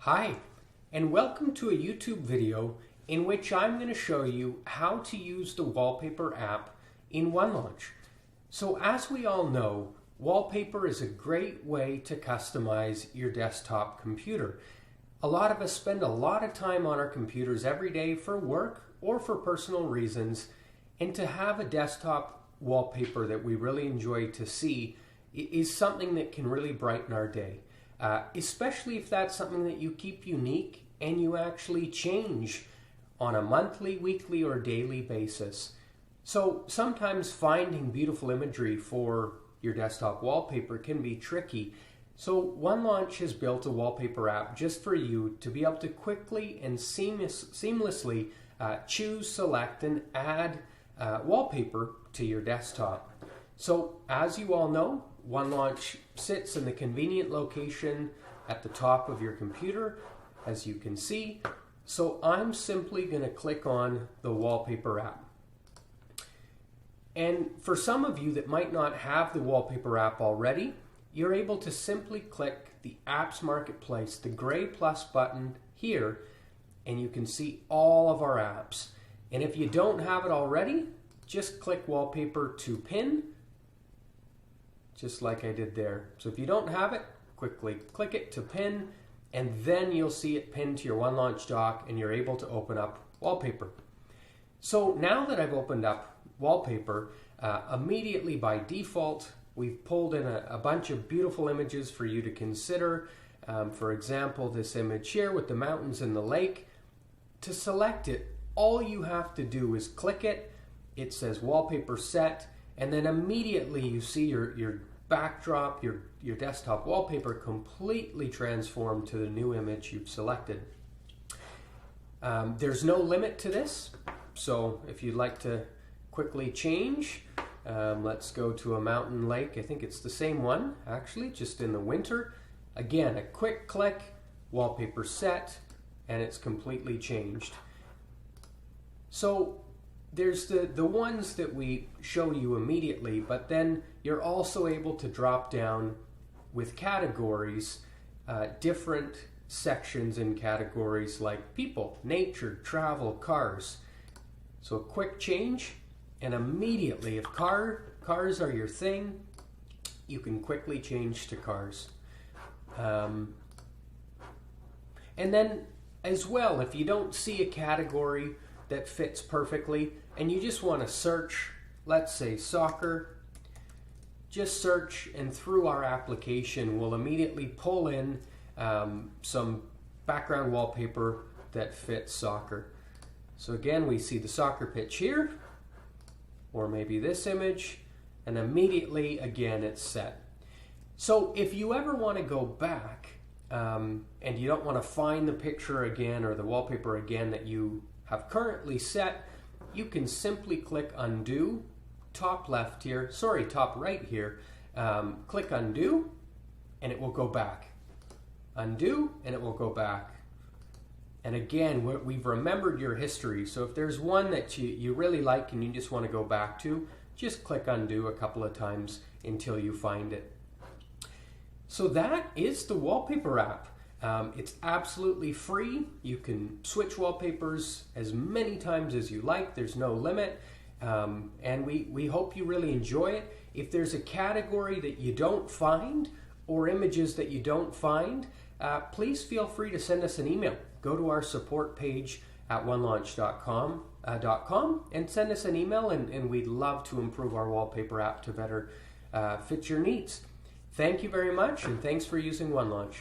Hi, and welcome to a YouTube video in which I'm going to show you how to use the Wallpaper app in OneLaunch. So as we all know, wallpaper is a great way to customize your desktop computer. A lot of us spend a lot of time on our computers every day for work or for personal reasons, and to have a desktop wallpaper that we really enjoy to see is something that can really brighten our day. Especially if that's something that you keep unique and you actually change on a monthly, weekly, or daily basis. So sometimes finding beautiful imagery for your desktop wallpaper can be tricky. So OneLaunch has built a wallpaper app just for you to be able to quickly and seamlessly choose, select, and add wallpaper to your desktop. So as you all know, OneLaunch sits in the convenient location at the top of your computer, as you can see. So I'm simply going to click on the Wallpaper app. And for some of you that might not have the Wallpaper app already, you're able to simply click the Apps Marketplace, the gray plus button here, and you can see all of our apps. And if you don't have it already, just click Wallpaper to Pin, just like I did there. So if you don't have it, quickly click it to pin, and then you'll see it pinned to your OneLaunch dock and you're able to open up Wallpaper. So now that I've opened up Wallpaper, immediately by default, we've pulled in a bunch of beautiful images for you to consider. For example, this image here with the mountains and the lake. To select it, all you have to do is click it. It says Wallpaper Set, and then immediately you see your backdrop, your desktop wallpaper completely transformed to the new image you've selected. There's no limit to this, so if you'd like to quickly change, let's go to a mountain lake. I think it's the same one, actually, just in the winter. Again, a quick click, Wallpaper Set, and it's completely changed. So there's the ones that we show you immediately, but then you're also able to drop down with categories, different sections in categories like people, nature, travel, cars. So a quick change, and immediately, if cars are your thing, you can quickly change to cars. And then as well, if you don't see a category that fits perfectly and you just want to search, let's say soccer, just search, and through our application we'll immediately pull in some background wallpaper that fits soccer. So again, we see the soccer pitch here, or maybe this image, and immediately again it's set. So if you ever want to go back and you don't want to find the picture again or the wallpaper again that you have currently set, you can simply click undo, top right here, click undo, and it will go back. Undo, and it will go back. And again, we've remembered your history, so if there's one that you really like and you just want to go back to, just click undo a couple of times until you find it. So that is the Wallpaper app. It's absolutely free. You can switch wallpapers as many times as you like. There's no limit. And we hope you really enjoy it. If there's a category that you don't find or images that you don't find, please feel free to send us an email. Go to our support page at onelaunch.com and send us an email, and we'd love to improve our wallpaper app to better fit your needs. Thank you very much, and thanks for using OneLaunch.